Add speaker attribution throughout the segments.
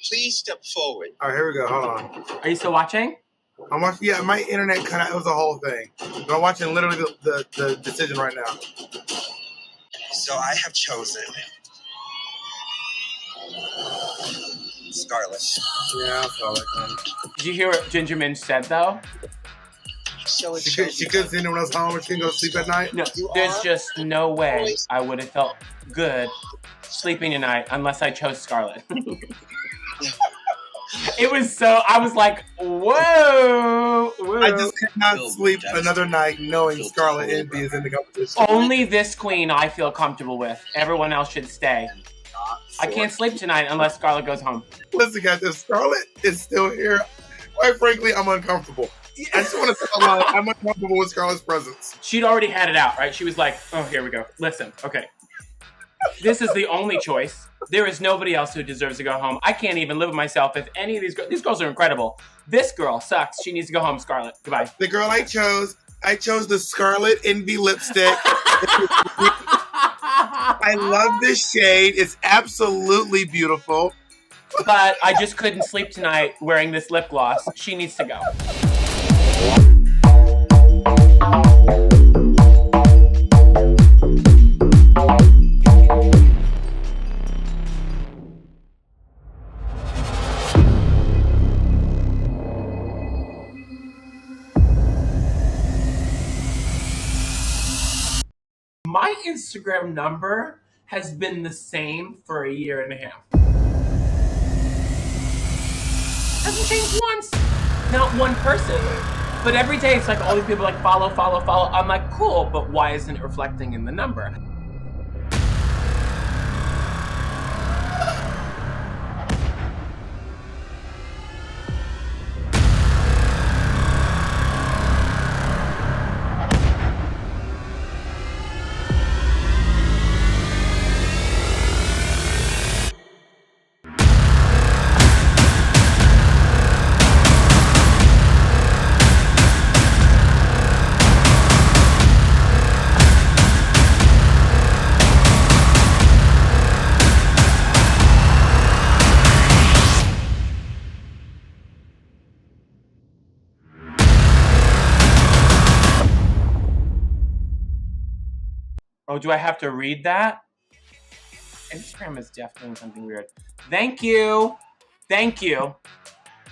Speaker 1: Please step forward.
Speaker 2: All right, here we go. Hold on.
Speaker 3: Are you still watching?
Speaker 2: I'm watching. Yeah, my internet cut out. It was a whole thing. But I'm watching literally the decision right now.
Speaker 1: So I have chosen Scarlet.
Speaker 2: Yeah, I saw it.
Speaker 3: Did you hear what Ginger Minj said, though?
Speaker 1: So
Speaker 2: She couldn't see anyone else home. She can go sleep at night.
Speaker 3: No, there's just no way I would have felt good sleeping tonight unless I chose Scarlet. It was so, I was like, whoa.
Speaker 2: I just could not sleep another night knowing Scarlet Envy is in the competition.
Speaker 3: Only this queen I feel comfortable with. Everyone else should stay. I can't sleep tonight unless Scarlet goes home.
Speaker 2: Listen, guys, if Scarlet is still here, quite frankly, I'm uncomfortable. I just want to say I'm uncomfortable with Scarlet's presence.
Speaker 3: She'd already had it out, right? She was like, oh, here we go. Listen, okay. This is the only choice. There is nobody else who deserves to go home. I can't even live with myself if any of these girls are incredible. This girl sucks. She needs to go home, Scarlet. Goodbye.
Speaker 2: The girl I chose the Scarlet Envy lipstick. I love this shade. It's absolutely beautiful.
Speaker 3: But I just couldn't sleep tonight wearing this lip gloss. She needs to go. My Instagram number has been the same for a year and a half. Hasn't changed once. Not one person. But every day it's like all these people like follow. I'm like, cool, but why isn't it reflecting in the number? Oh, do I have to read that? Instagram is definitely something weird. Thank you.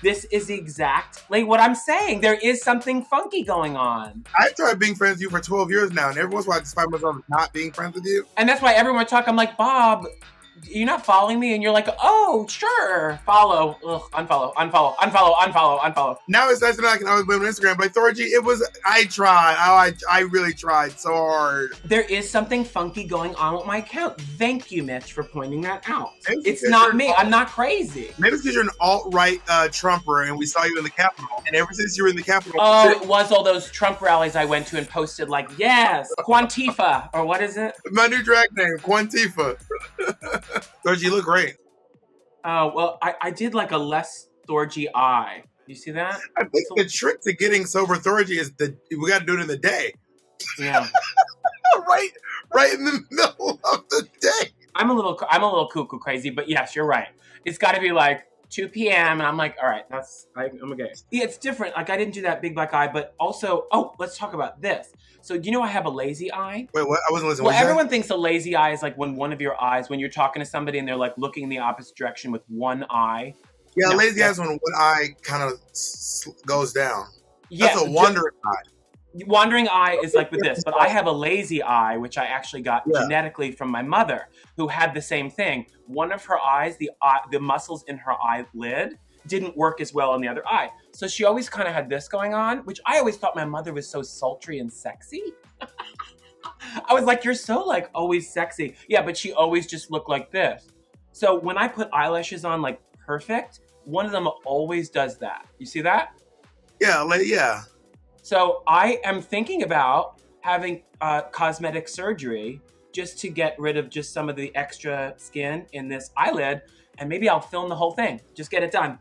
Speaker 3: This is exactly what I'm saying. There is something funky going on.
Speaker 2: I've tried being friends with you for 12 years now, and every once in a while I just find myself not being friends with you.
Speaker 3: And that's why everyone talk. I'm like, Bob, you're not following me, and you're like, oh, sure, follow. Ugh, unfollow.
Speaker 2: Now it's nice that I can always blame on Instagram, but Thorgy, I tried. I really tried so hard.
Speaker 3: There is something funky going on with my account. Thank you, Mitch, for pointing that out. It's
Speaker 2: because
Speaker 3: not me. I'm not crazy.
Speaker 2: Maybe it's because you're an alt-right Trumper, and we saw you in the Capitol. And ever since you were in the Capitol...
Speaker 3: Oh, it was all those Trump rallies I went to and posted like, yes, Quantifa, or what is it?
Speaker 2: My new drag name, Quantifa. Thorgy, you look great.
Speaker 3: Oh, well, I did like a less Thorgy eye. You see that?
Speaker 2: I think the trick to getting sober Thorgy is we got to do it in the day.
Speaker 3: Yeah.
Speaker 2: right in the middle of the day.
Speaker 3: I'm a little cuckoo crazy, but yes, you're right. It's got to be like 2 p.m. and I'm like, all right, I'm okay. Yeah, it's different. Like I didn't do that big black eye, but also, let's talk about this. So you know I have a lazy eye?
Speaker 2: Wait, what? I wasn't listening.
Speaker 3: Well, everyone thinks a lazy eye is like when one of your eyes, when you're talking to somebody and they're like looking in the opposite direction with one eye.
Speaker 2: Yeah, no, lazy eye is when one eye kind of goes down.
Speaker 3: Yeah,
Speaker 2: that's a wandering eye.
Speaker 3: Wandering eye is like with this, but I have a lazy eye, which I actually got genetically from my mother, who had the same thing. One of her eyes, the muscles in her eyelid didn't work as well on the other eye. So she always kind of had this going on, which I always thought my mother was so sultry and sexy. I was like, you're so like always sexy. Yeah, but she always just looked like this. So when I put eyelashes on like perfect, one of them always does that. You see that?
Speaker 2: Yeah, yeah.
Speaker 3: So I am thinking about having cosmetic surgery just to get rid of just some of the extra skin in this eyelid, and maybe I'll film the whole thing. Just get it done.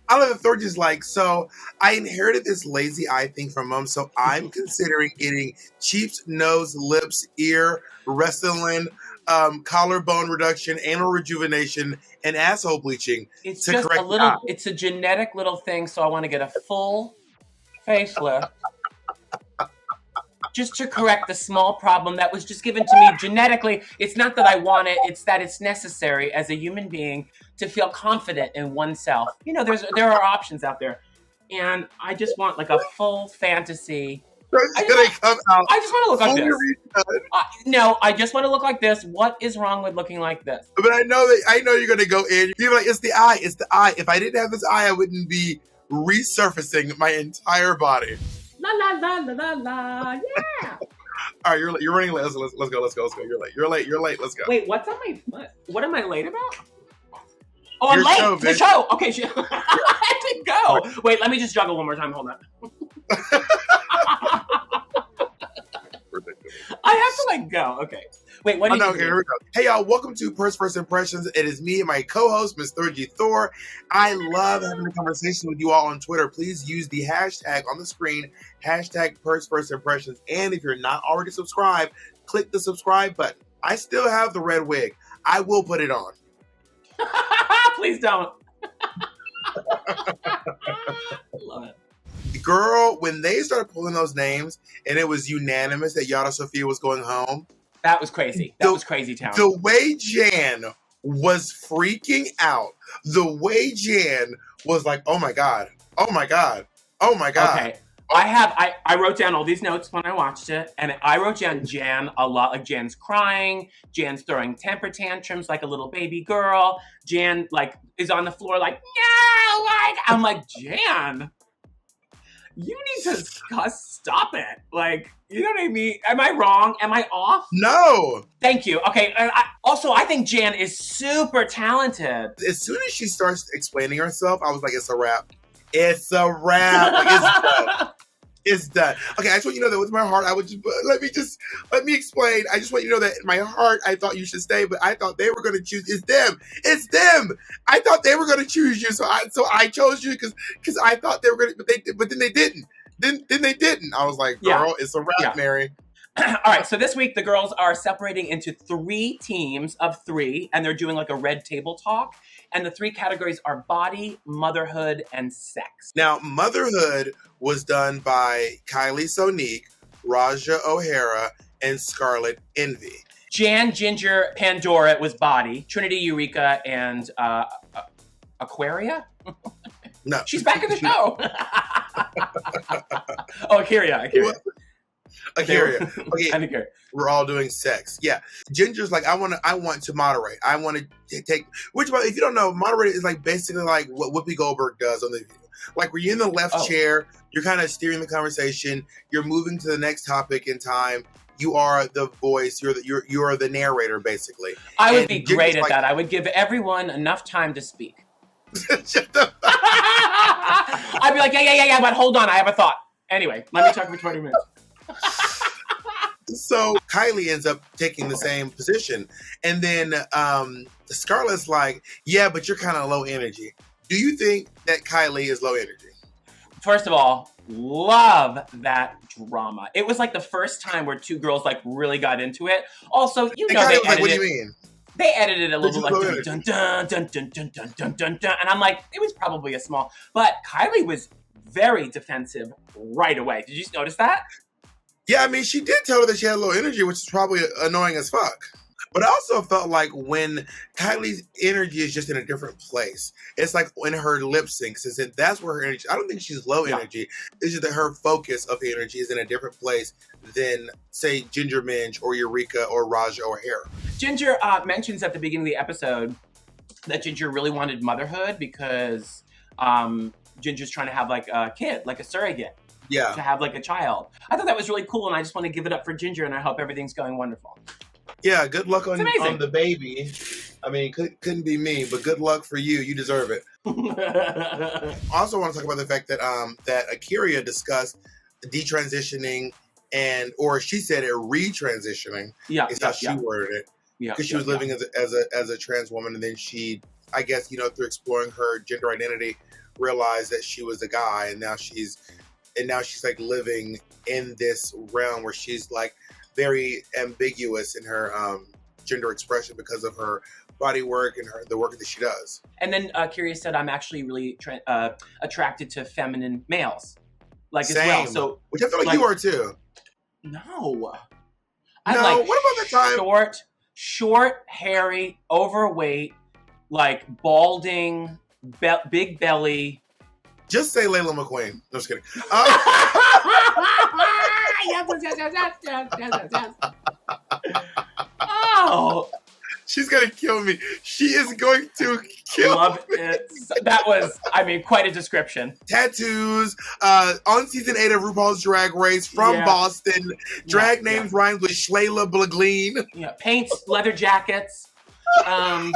Speaker 2: I love that Thorgy's like, so I inherited this lazy eye thing from mom, so I'm considering getting cheeks, nose, lips, ear, Restylane, collarbone reduction, anal rejuvenation, and asshole bleaching.
Speaker 3: It's
Speaker 2: to
Speaker 3: just
Speaker 2: correct
Speaker 3: a
Speaker 2: the eye.
Speaker 3: little, it's a genetic little thing, so I want to get a full facelift. Just to correct the small problem that was just given to me genetically. It's not that I want it, it's that it's necessary as a human being to feel confident in oneself. You know, there are options out there. And I just want like a full fantasy. I just want to look like this. No, I just want to look like this. What is wrong with looking like this?
Speaker 2: But I know you're gonna go in. You're like, it's the eye. It's the eye. If I didn't have this eye, I wouldn't be resurfacing my entire body.
Speaker 3: La la la la la la. Yeah.
Speaker 2: All right, you're running late. Let's go. You're late. Let's go.
Speaker 3: Wait, what's on my? What am I late about? Oh, I'm late to the show. Okay, I have to go. Wait, let me just juggle one more time. Hold on. I have to like go. Okay. Wait, what do you
Speaker 2: here we go. Hey y'all, welcome to Purse First Impressions. It is me and my co-host, Miss Thorgy Thor. I love having a conversation with you all on Twitter. Please use the hashtag on the screen, hashtag Purse First Impressions. And if you're not already subscribed, click the subscribe button. I still have the red wig. I will put it on.
Speaker 3: Please don't. Love it.
Speaker 2: Girl, when they started pulling those names and it was unanimous that Yara Sofia was going home.
Speaker 3: That was crazy. That was crazy town.
Speaker 2: The way Jan was freaking out, the way Jan was like, oh my God.
Speaker 3: Okay. I wrote down all these notes when I watched it, and I wrote down Jan a lot. Like Jan's crying, Jan's throwing temper tantrums like a little baby girl. Jan like is on the floor like, no, like I'm like, Jan, you need to stop it. Like, you know what I mean? Am I wrong? Am I off?
Speaker 2: No.
Speaker 3: Thank you. Okay. I think Jan is super talented.
Speaker 2: As soon as she starts explaining herself, I was like, it's a wrap. It's a wrap. Like, it's done. It's done. Okay, I just want you to know that with my heart, I would just let me explain. I just want you to know that in my heart, I thought you should stay, but I thought they were going to choose. It's them. I thought they were going to choose you, so I chose you because I thought they were going to, but then they didn't. Then they didn't. I was like, girl, it's a wrap, Mary.
Speaker 3: All right, so this week the girls are separating into 3 teams of 3, and they're doing like a red table talk. And the 3 categories are body, motherhood, and sex.
Speaker 2: Now, motherhood was done by Kylie Sonique, Raja O'Hara, and Scarlet Envy.
Speaker 3: Jan, Ginger, Pandora was body. Trinity, Eureka, and Aquaria?
Speaker 2: No.
Speaker 3: She's back in the show. Oh, Akira.
Speaker 2: Akira. Okay, we're all doing sex. Yeah. Ginger's like, I want to moderate. I want to take, which, if you don't know, moderate is like basically like what Whoopi Goldberg does on The View. Like, where you're in the left chair, you're kind of steering the conversation, you're moving to the next topic in time. You are the voice. You're the narrator, basically.
Speaker 3: I would be great at that. I would give everyone enough time to speak. I'd be like, yeah, but hold on, I have a thought. Anyway, let me talk for 20 minutes.
Speaker 2: So Kylie ends up taking the same position. And then Scarlett's like, yeah, but you're kind of low energy. Do you think that Kylie is low energy?
Speaker 3: First of all, love that drama. It was like the first time where 2 girls like really got into it. Also, you know, they edited
Speaker 2: like, what do you mean?
Speaker 3: They edited it a little like dun dun dun dun dun dun dun dun dun, and I'm like, it was probably a small. But Kylie was very defensive right away. Did you notice that?
Speaker 2: Yeah, I mean, she did tell her that she had low energy, which is probably annoying as fuck. But I also felt like when Kylie's energy is just in a different place, it's like when her lip syncs, and that's where her energy, I don't think she's low energy. It's just that her focus of energy is in a different place than, say, Ginger Minj or Eureka or Raja O'Hara.
Speaker 3: Ginger mentions at the beginning of the episode that Ginger really wanted motherhood because Ginger's trying to have like a kid, like a surrogate.
Speaker 2: Yeah.
Speaker 3: To have like a child. I thought that was really cool, and I just want to give it up for Ginger, and I hope everything's going wonderful.
Speaker 2: Yeah, good luck on the baby. I mean, couldn't be me, but good luck for you. You deserve it. I also want to talk about the fact that that Akira discussed detransitioning or she said it retransitioning.
Speaker 3: Yeah,
Speaker 2: is how she worded it. Yeah, because she was living as a trans woman, and then she, I guess, through exploring her gender identity, realized that she was a guy, and now she's like living in this realm where she's like very ambiguous in her gender expression because of her body work and the work that she does.
Speaker 3: And then Curious said, I'm actually really attracted to feminine males, like
Speaker 2: Same.
Speaker 3: as well. So,
Speaker 2: which I feel like you are too.
Speaker 3: No.
Speaker 2: No,
Speaker 3: like
Speaker 2: what about the time?
Speaker 3: Short, hairy, overweight, like balding, big belly.
Speaker 2: Just say Layla McQueen. No, just kidding.
Speaker 3: Yes. Oh.
Speaker 2: She's going to kill me. She is going to kill
Speaker 3: Love
Speaker 2: me.
Speaker 3: it. That was, quite a description.
Speaker 2: Tattoos, on season 8 of RuPaul's Drag Race from Boston. Drag names rhymes with Shlayla Blagleen.
Speaker 3: Yeah, paints, leather jackets.
Speaker 2: That's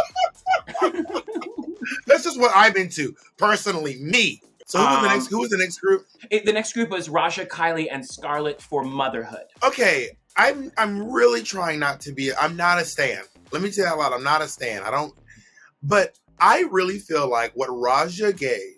Speaker 2: just what I'm into, personally, me. So who was the next group?
Speaker 3: The next group was Raja, Kylie, and Scarlett for Motherhood.
Speaker 2: Okay, I'm really trying not to be. I'm not a stan. Let me tell you out loud, I'm not a stan. But I really feel like what Raja gave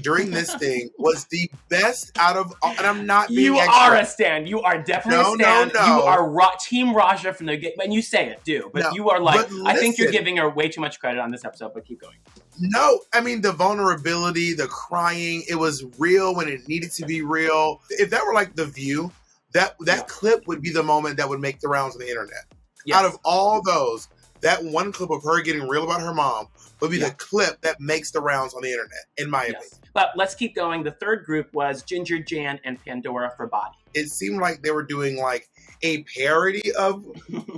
Speaker 2: during this thing was the best out of, and I'm not being
Speaker 3: You
Speaker 2: extra.
Speaker 3: are a stan. You are definitely a stan.
Speaker 2: No.
Speaker 3: You are Team Raja from the get. And you say it, but you are like, I think you're giving her way too much credit on this episode, but keep going.
Speaker 2: No, I mean, the vulnerability, the crying, it was real when it needed to be real. If that were like The View, that clip would be the moment that would make the rounds on the internet. Yes. Out of all those, that one clip of her getting real about her mom would be the clip that makes the rounds on the internet, in my opinion.
Speaker 3: But let's keep going. The third group was Ginger, Jan, and Pandora for Body.
Speaker 2: It seemed like they were doing like a parody of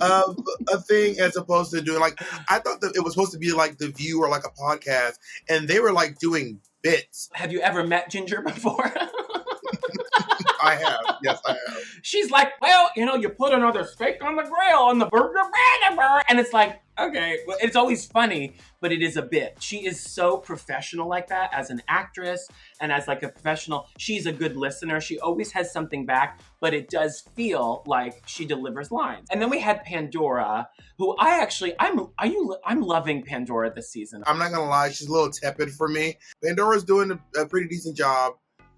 Speaker 2: a thing as opposed to doing like, I thought that it was supposed to be like The View or like a podcast, and they were like doing bits.
Speaker 3: Have you ever met Ginger before?
Speaker 2: I have. Yes, I have.
Speaker 3: She's like, well, you put another steak on the grill on the burger, and it's like, okay. Well, it's always funny, but it is a bit. She is so professional like that as an actress and as like a professional. She's a good listener. She always has something back, but it does feel like she delivers lines. And then we had Pandora, who I'm loving Pandora this season.
Speaker 2: I'm not gonna lie, she's a little tepid for me. Pandora's doing a pretty decent job.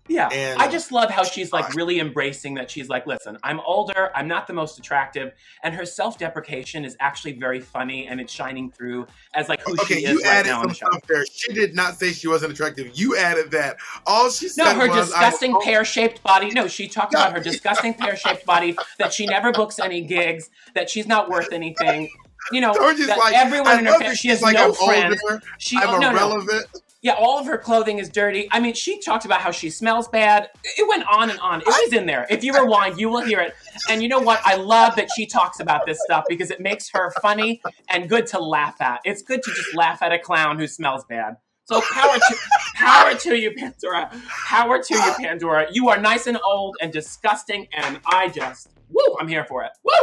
Speaker 3: Yeah, and I just love how she's like really embracing that. She's like, listen, I'm older, I'm not the most attractive, and her self-deprecation is actually very funny, and it's shining through as like who she is right now on the show.
Speaker 2: There. She did not say she wasn't attractive. You added that. All she said
Speaker 3: her disgusting pear-shaped body. No, she talked about her disgusting pear-shaped body, that she never books any gigs, that she's not worth anything. That
Speaker 2: like,
Speaker 3: everyone in her family, she has
Speaker 2: like,
Speaker 3: no
Speaker 2: I'm
Speaker 3: friends.
Speaker 2: Older, I'm irrelevant.
Speaker 3: No. Yeah, all of her clothing is dirty. I mean, she talked about how she smells bad. It went on and on. It was in there. If you rewind, you will hear it. And you know what? I love that she talks about this stuff because it makes her funny and good to laugh at. It's good to just laugh at a clown who smells bad. So power to you, Pandora. Power to you, Pandora. You are nice and old and disgusting, and I'm here for it. Woo!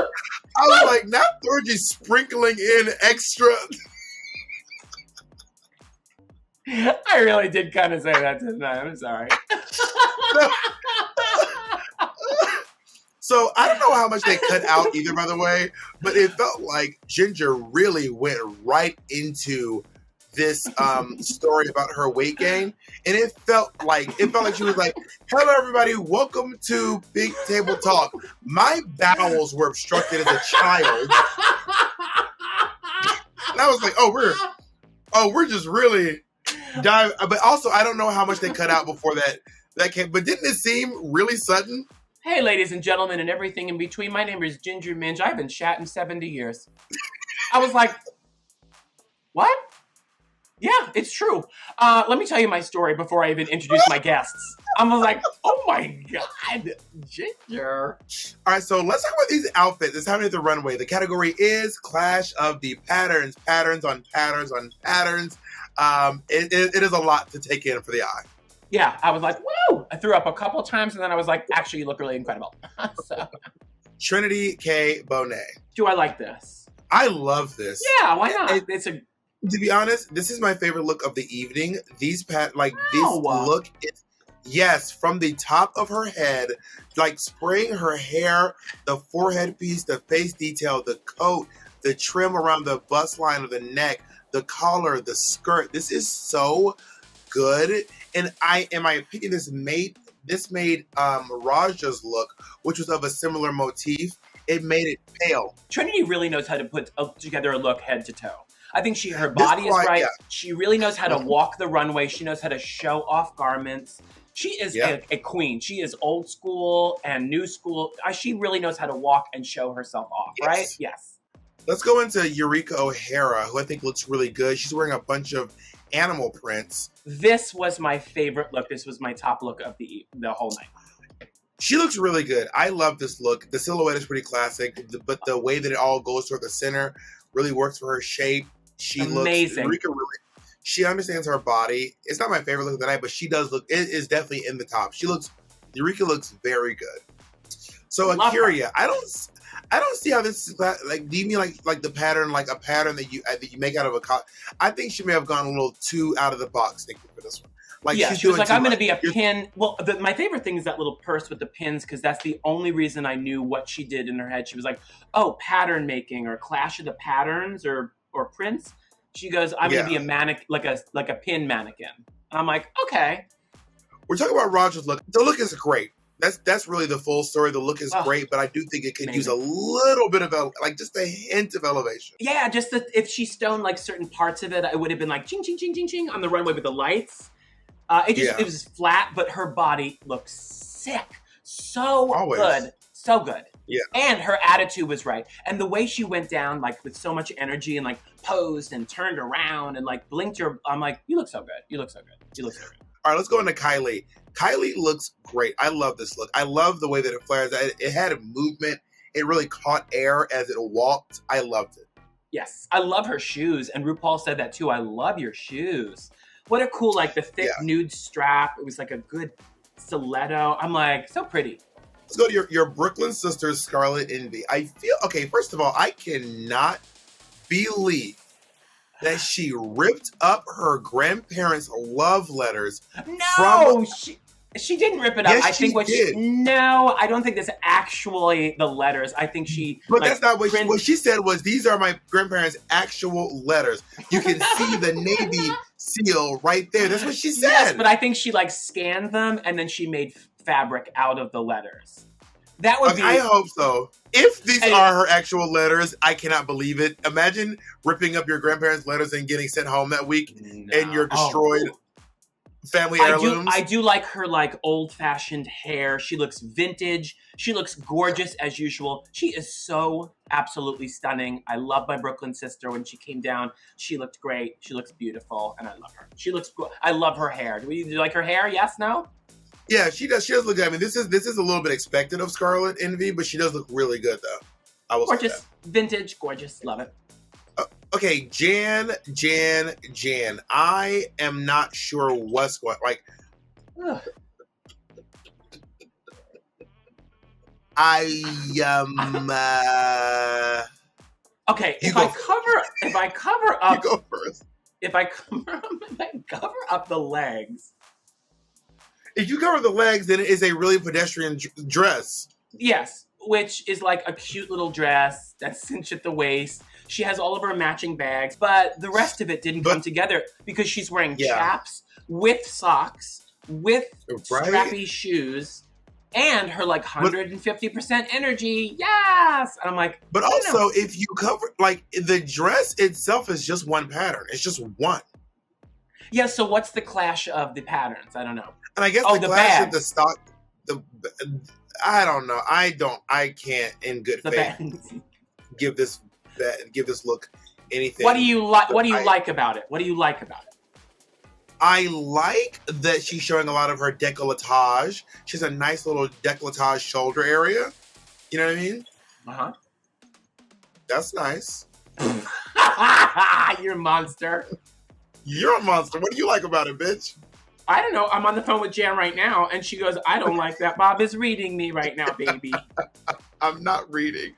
Speaker 2: I was like, now Thorgy's sprinkling in extra.
Speaker 3: I really did kind of say that tonight. I'm sorry.
Speaker 2: So I don't know how much they cut out either, by the way, but it felt like Ginger really went right into this story about her weight gain, and it felt like she was like, "Hello, everybody, welcome to Big Table Talk." My bowels were obstructed as a child, and I was like, "Oh, we're just really." But also, I don't know how much they cut out before that came. But didn't it seem really sudden?
Speaker 3: Hey, ladies and gentlemen, and everything in between. My name is Ginger Minge. I've been chatting 70 years. I was like, what? Yeah, it's true. Let me tell you my story before I even introduce my guests. I was like, oh my God, Ginger.
Speaker 2: All right, so let's talk about these outfits. It's happening at the runway. The category is Clash of the Patterns. Patterns on patterns on patterns. It is a lot to take in for the eye.
Speaker 3: Yeah, I was like, woo! I threw up a couple times, and then I was like, actually, you look really incredible. So.
Speaker 2: Trinity K. Bonet.
Speaker 3: Do I like this?
Speaker 2: I love this.
Speaker 3: Yeah, why not?
Speaker 2: To be honest, this is my favorite look of the evening. This look is, yes, from the top of her head, like spraying her hair, the forehead piece, the face detail, the coat, the trim around the bust line of the neck, the collar, the skirt. This is so good. And in my opinion, this made Raja's look, which was of a similar motif, it made it pale.
Speaker 3: Trinity really knows how to put together a look head to toe. I think her body is right. Yeah. She really knows how to walk the runway. She knows how to show off garments. She is a queen. She is old school and new school. She really knows how to walk and show herself off, right? Yes.
Speaker 2: Let's go into Eureka O'Hara, who I think looks really good. She's wearing a bunch of animal prints.
Speaker 3: This was my favorite look. This was my top look of the whole night.
Speaker 2: She looks really good. I love this look. The silhouette is pretty classic, but the way that it all goes toward the center really works for her shape. She
Speaker 3: amazing.
Speaker 2: Eureka she understands her body. It's not my favorite look of the night, but she does look. It is definitely in the top. Eureka looks very good. So Akira, I don't see how this is like. Do you mean like the pattern, like a pattern that you make out of a? I think she may have gone a little too out of the box thinking for this one. Like
Speaker 3: she was like, I'm going to be a pin. Well, my favorite thing is that little purse with the pins, because that's the only reason I knew what she did in her head. She was like, oh, pattern making or clash of the patterns or prints. She goes, I'm going to be a mannequin, like a pin mannequin. And I'm like, okay.
Speaker 2: We're talking about Roger's look. The look is great. That's really the full story. The look is great, but I do think it could use a little bit of just a hint of elevation.
Speaker 3: Yeah, just if she stoned like certain parts of it, it would have been like ching, ching, ching, ching, ching on the runway with the lights. It was flat, but her body looks sick. So good. So good.
Speaker 2: Yeah.
Speaker 3: And her attitude was right. And the way she went down, like with so much energy and like posed and turned around and like blinked her, I'm like, you look so good. You look so good. You look so good.
Speaker 2: All right, let's go into Kylie. Kylie looks great. I love this look. I love the way that it flares. It had a movement. It really caught air as it walked. I loved it.
Speaker 3: Yes. I love her shoes. And RuPaul said that too. I love your shoes. What a cool, like the thick nude strap. It was like a good stiletto. I'm like, so pretty.
Speaker 2: Let's go to your Brooklyn sisters, Scarlet Envy. I feel, first of all, I cannot believe that she ripped up her grandparents' love letters.
Speaker 3: No, she didn't rip it up.
Speaker 2: Yes,
Speaker 3: I think I don't think that's actually the letters. I think she.
Speaker 2: But that's not what she said. Was these are my grandparents' actual letters? You can see the Navy seal right there. That's what she said.
Speaker 3: Yes, but I think she scanned them and then she made fabric out of the letters. That would be.
Speaker 2: I hope so. If these are her actual letters, I cannot believe it. Imagine ripping up your grandparents' letters and getting sent home that week, and you're destroyed. Family heirlooms.
Speaker 3: I do like her old-fashioned hair. She looks vintage. She looks gorgeous as usual. She is so absolutely stunning. I love my Brooklyn sister. When she came down, she looked great. She looks beautiful, and I love her. I love her hair. Do you like her hair? Yes, no?
Speaker 2: Yeah, she does. She does look good. I mean, this is a little bit expected of Scarlet Envy, but she does look really good, though. I will
Speaker 3: gorgeous,
Speaker 2: say that. Vintage,
Speaker 3: gorgeous. Love it.
Speaker 2: Okay, Jan. I am not sure what's going.
Speaker 3: Okay, if I cover up.
Speaker 2: You go first.
Speaker 3: If I cover up the legs.
Speaker 2: If you cover the legs, then it is a really pedestrian dress.
Speaker 3: Yes, which is like a cute little dress that's cinched at the waist. She has all of her matching bags, but the rest of it didn't come together because she's wearing chaps with socks, with strappy shoes, and her 150% energy. Yes! And I'm like,
Speaker 2: but also if you cover the dress itself is just one pattern. It's just one.
Speaker 3: Yeah, so what's the clash of the patterns? I don't know.
Speaker 2: And I guess the clash of the stock, I don't know. I can't in good faith give this look anything.
Speaker 3: What do you like? What do you like about it? What do you like about it?
Speaker 2: I like that she's showing a lot of her décolletage. She has a nice little décolletage shoulder area. You know what I mean?
Speaker 3: Uh-huh.
Speaker 2: That's nice.
Speaker 3: You're a monster.
Speaker 2: You're a monster. What do you like about it, bitch?
Speaker 3: I don't know. I'm on the phone with Jan right now, and she goes, I don't like that. Bob is reading me right now, baby.
Speaker 2: I'm not reading.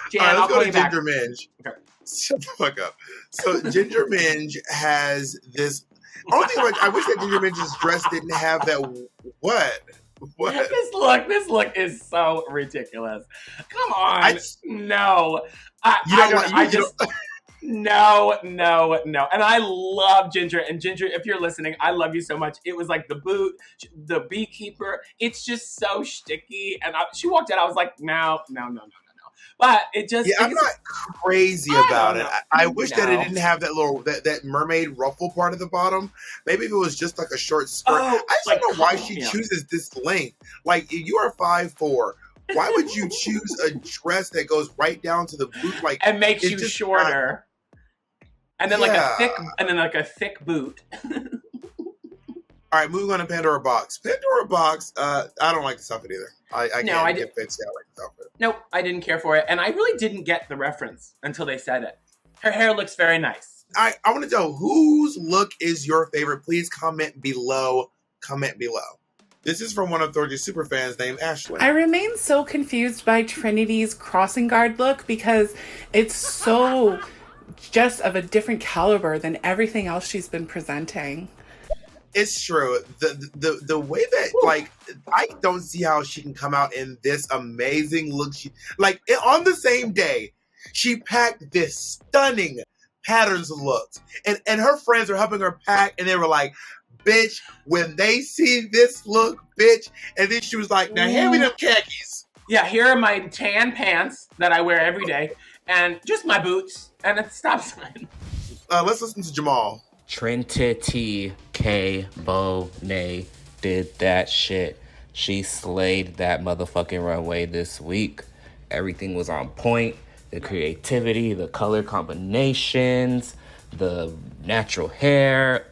Speaker 3: Jan, I'll call you back.
Speaker 2: Ginger Minge.
Speaker 3: Okay.
Speaker 2: Shut the fuck up. So Ginger Minge has this. Only thing I wish that Ginger Minge's dress didn't have that. What?
Speaker 3: This look is so ridiculous. Come on. No. No. And I love Ginger. And Ginger, if you're listening, I love you so much. It was like the boot, the beekeeper. It's just so shticky. And she walked out. I was like, no. But it just...
Speaker 2: Yeah, I'm not crazy about it. I wish that it didn't have that little that mermaid ruffle part at the bottom. Maybe if it was just like a short skirt. I just don't know why she chooses this length. Like, you are 5'4". Why would you choose a dress that goes right down to the boot, like,
Speaker 3: and makes you shorter? And then like a thick boot.
Speaker 2: All right, moving on to Pandora Box. Pandora Box, I don't like this outfit either. I can't get fancy. I like this outfit.
Speaker 3: Nope, I didn't care for it. And I really didn't get the reference until they said it. Her hair looks very nice.
Speaker 2: I want to know whose look is your favorite. Please comment below. Comment below. This is from one of Thorgy's superfans named Ashley.
Speaker 4: I remain so confused by Trinity's crossing guard look because it's so just of a different caliber than everything else she's been presenting.
Speaker 2: It's true. The way that, like, I don't see how she can come out in this amazing look. On the same day, she packed this stunning patterns looks. And her friends are helping her pack, and they were like, bitch, when they see this look, bitch. And then she was like, now hand me them khakis.
Speaker 3: Yeah, here are my tan pants that I wear every day, and just my boots, and a stop sign.
Speaker 2: Let's listen to Jamal.
Speaker 5: Trinity K. Bonet did that shit. She slayed that motherfucking runway this week. Everything was on point. The creativity, the color combinations, the natural hair.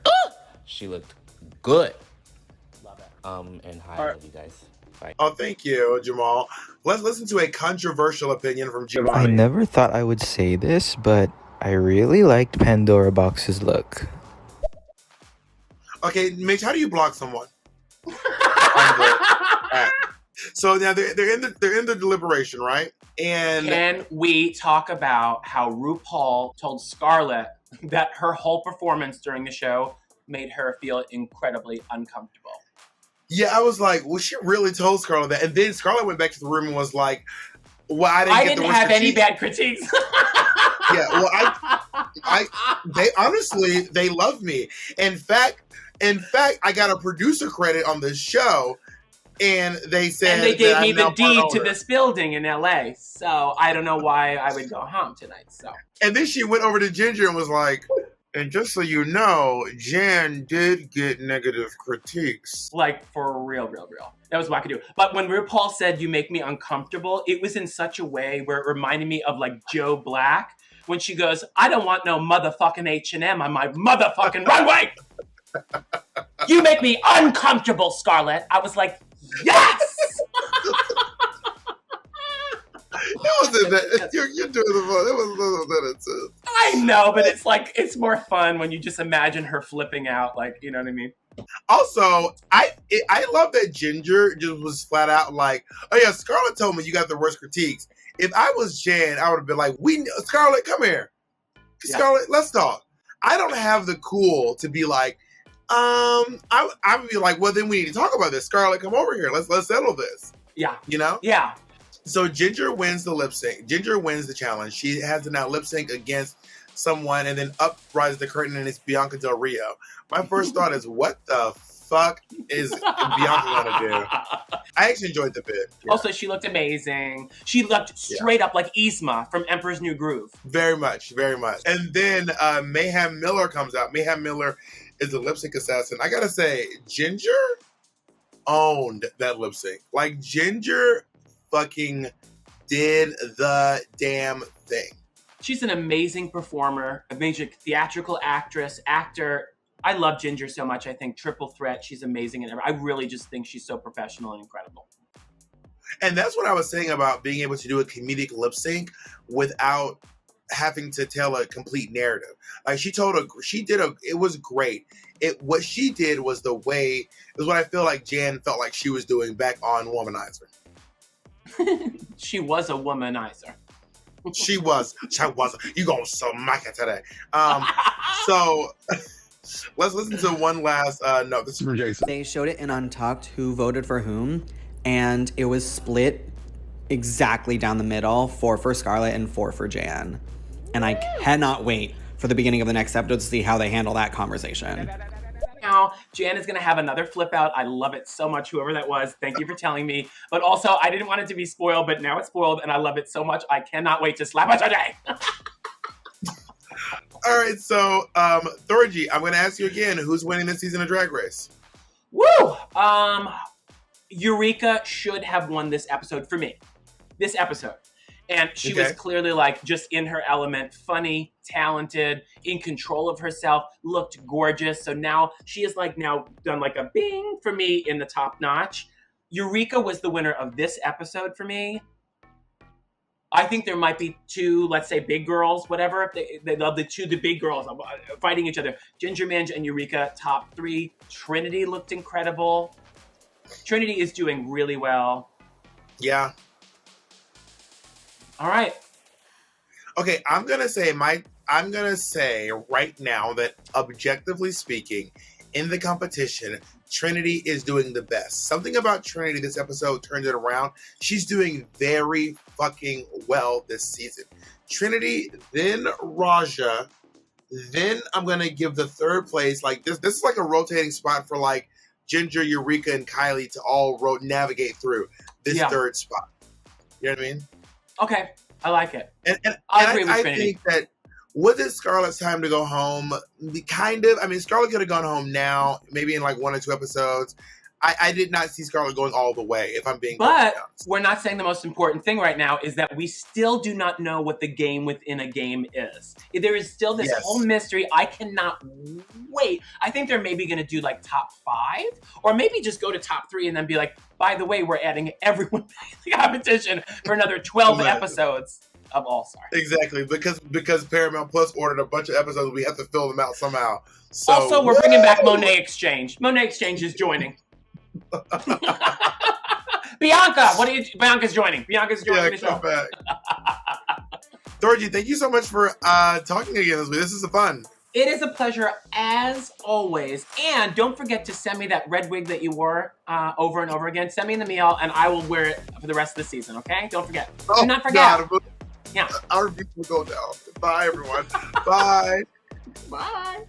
Speaker 5: She looked good. Love it. And hi, I love you guys. Bye.
Speaker 2: Oh, thank you, Jamal. Let's listen to a controversial opinion from Giovanni.
Speaker 6: I never thought I would say this, but I really liked Pandora Box's look.
Speaker 2: Okay, Mitch, how do you block someone? So now they're in the deliberation, right? And
Speaker 3: can we talk about how RuPaul told Scarlett that her whole performance during the show made her feel incredibly uncomfortable?
Speaker 2: Yeah, I was like, well, she really told Scarlett that, and then Scarlett went back to the room and was like, "Well, I didn't
Speaker 3: have any bad critiques."
Speaker 2: Yeah, well, they honestly, they love me. In fact, I got a producer credit on this show, and they said,
Speaker 3: and they gave me the deed to this building in LA. So I don't know why I would go home tonight. So, and
Speaker 2: then she went over to Ginger and was like, and just so you know, Jan did get negative critiques.
Speaker 3: Like, for real. That was wackadoo. But when RuPaul said, you make me uncomfortable, it was in such a way where it reminded me of, like, Joe Black. When she goes, I don't want no motherfucking H&M on my motherfucking runway. You make me uncomfortable, Scarlett. I was like, yes!
Speaker 2: It wasn't that. You're doing the fun. It wasn't that.
Speaker 3: I know, but it's like, it's more fun when you just imagine her flipping out. Like, you know what I mean?
Speaker 2: Also, I love that Ginger just was flat out like, oh yeah, Scarlett told me you got the worst critiques. If I was Jan, I would have been like, Scarlett, come here. Scarlett, let's talk. I don't have the cool to be like, I would be like, well, then we need to talk about this. Scarlett, come over here. Let's settle this.
Speaker 3: Yeah.
Speaker 2: You know?
Speaker 3: Yeah.
Speaker 2: So Ginger wins the lip sync. Ginger wins the challenge. She has to now lip sync against someone, and then up rises the curtain, and it's Bianca Del Rio. My first thought is, what the fuck is Bianca gonna do? I actually enjoyed the bit.
Speaker 3: Yeah. Also, she looked amazing. She looked straight up like Yzma from Emperor's New Groove.
Speaker 2: Very much. And then Mayhem Miller comes out. Mayhem Miller is a lip sync assassin. I gotta say, Ginger owned that lip sync. Like, Ginger fucking did the damn thing.
Speaker 3: She's an amazing performer, amazing theatrical actor. I love Ginger so much. I think triple threat. She's amazing. And I really just think she's so professional and incredible.
Speaker 2: And that's what I was saying about being able to do a comedic lip sync without having to tell a complete narrative. Like, it was great. What she did was what I feel like Jan felt like she was doing back on Womanizer.
Speaker 3: She was a womanizer.
Speaker 2: She was. You gonna smack it today. So let's listen to one last note. This is from Jason.
Speaker 7: They showed it in Untucked who voted for whom, and it was split exactly down the middle, 4 for Scarlett and 4 for Jan. And I cannot wait for the beginning of the next episode to see how they handle that conversation.
Speaker 3: now Jan is going to have another flip out. I love it so much, whoever that was. Thank you for telling me. But also, I didn't want it to be spoiled, but now it's spoiled, and I love it so much. I cannot wait to slap it today.
Speaker 2: All right, so Thorgy, I'm going to ask you again, who's winning this season of Drag Race?
Speaker 3: Woo! Eureka should have won this episode for me. This episode. And she was clearly like just in her element, funny, talented, in control of herself, looked gorgeous. So now she is like now done like a bing for me in the top notch. Eureka was the winner of this episode for me. I think there might be two, let's say big girls, whatever. They love the big girls fighting each other. Ginger Minj and Eureka, top 3. Trinity looked incredible. Trinity is doing really well.
Speaker 2: Yeah.
Speaker 3: All right.
Speaker 2: Okay, I'm gonna say right now that objectively speaking, in the competition, Trinity is doing the best. Something about Trinity this episode turns it around. She's doing very fucking well this season. Trinity, then Raja, then I'm gonna give the third place. Like this is like a rotating spot for like Ginger, Eureka, and Kylie to all navigate through this third spot. You know what I mean?
Speaker 3: Okay, I like it.
Speaker 2: And
Speaker 3: I agree with
Speaker 2: I
Speaker 3: Trinity.
Speaker 2: think that was it Scarlett's time to go home? Kind of. I mean, Scarlett could have gone home now, maybe in like 1 or 2 episodes. I did not see Scarlett going all the way, if I'm being
Speaker 3: But
Speaker 2: honest.
Speaker 3: we're not saying the most important thing right now is that we still do not know what the game within a game is. There is still this whole mystery. I cannot wait. I think they're maybe going to do like top 5 or maybe just go to top 3 and then be like, by the way, we're adding everyone back to the competition for another 12 episodes of All-Star.
Speaker 2: Exactly, because Paramount Plus ordered a bunch of episodes, we have to fill them out somehow. So,
Speaker 3: also, we're bringing back Monet Exchange. Monet Exchange is joining. Bianca, Bianca's joining. Bianca's joining the show.
Speaker 2: Come back. Thorgy, thank you so much for talking again this week. This is fun.
Speaker 3: It is a pleasure as always. And don't forget to send me that red wig that you wore over and over again. Send me in the mail and I will wear it for the rest of the season, okay? Don't forget. Do not forget.
Speaker 2: Our people go down. Bye, everyone. Bye.
Speaker 3: Bye.